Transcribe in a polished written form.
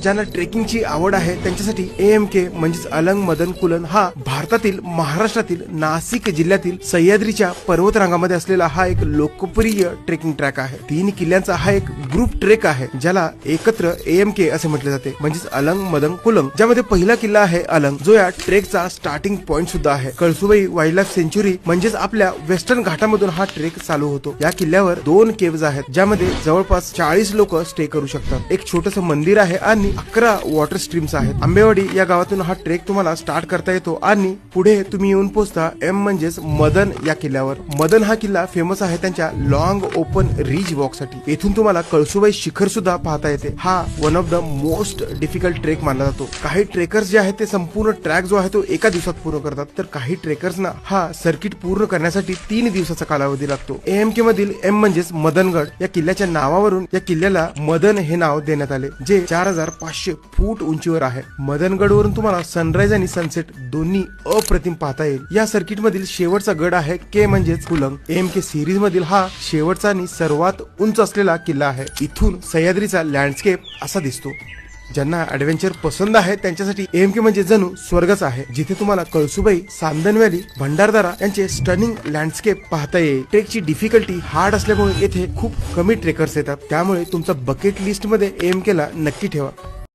ज्यांना ट्रेकिंगची आवड आहे त्यांच्यासाठी AMK म्हणजेच अलंग मदन कुलन हा भारतातील महाराष्ट्रातील नाशिक जिल्ह्यातील सह्याद्रीच्या पर्वतरांगामध्ये असलेला हा एक लोकप्रिय ट्रेकिंग ट्रॅक आहे। 3 किल्ल्यांचा हा एक ग्रुप ट्रेक आहे ज्याला एकत्र AMK असे म्हटले जाते म्हणजेच अलंग मदन कुलन, ज्यामध्ये पहिला किल्ला आहे अलंग जो या ट्रेकचा स्टार्टिंग पॉइंट सुद्धा आहे। कळसुबाई वाईल्ड लाईफ सेंच्युरी म्हणजेच आपल्या वेस्टर्न घाटामधून हा ट्रेक चालू होतो। या किल्ल्यावर 2 केव्ज आहेत ज्यामध्ये जवळपास 40 लोक स्टे करू शकतात। एक छोटस मंदिर आहे आणि 11 वॉटर स्ट्रीम्स आहेत। आंबेवाडी या गावातून हा ट्रेक तुम्हाला स्टार्ट करता येतो आणि पुढे तुम्ही येऊन पोहोचता M म्हणजेच मदन या किल्ल्यावर। मदन हा किल्ला फेमस आहे त्यांच्या लॉंग ओपन रिज वॉक साठी। येथून तुम्हाला कळसुबाई शिखर सुद्धा पाहता येते। हा one of the most difficult trek मानला जातो। काही ट्रेकर्स जे आहेत ते संपूर्ण ट्रॅक जो आहे तो एका दिवसात पूर्ण करतात, तर काही ट्रेकर्सना हा सर्किट पूर्ण करण्यासाठी 3 दिवसाचा कालावधी लागतो। AMK मधील M म्हणजेच मदनगड या किल्ल्याच्या नावावरून या किल्ल्याला मदन हे नाव देण्यात आले, जे 4500 फूट उंचीवर आहे। मदनगडवरून तुम्हाला सनराइज आणि सनसेट दोन्ही अप्रतिम पाहता येईल। या सर्किट मधील शेवटचा गड आहे K म्हणजेच कुलंग। AMK सिरीज मधील हा शेवटचा आणि सर्वात उंच असलेला किल्ला आहे। इथून सह्याद्रीचा लँडस्केप असा दिसतो। ज्यांना ऍडव्हेंचर पसंत आहे त्यांच्यासाठी AMK म्हणजे जणू स्वर्गच आहे, जिथे तुम्हाला कळसुबाई, सांदन व्हॅली, भंडारदरा यांचे स्टनिंग लँडस्केप पाहता येईल। ट्रेकची डिफिकल्टी हार्ड असल्यामुळे येथे खूप कमी ट्रेकर्स येतात, त्यामुळे तुमचा बकेट लिस्ट मध्ये AMK ला नक्की ठेवा।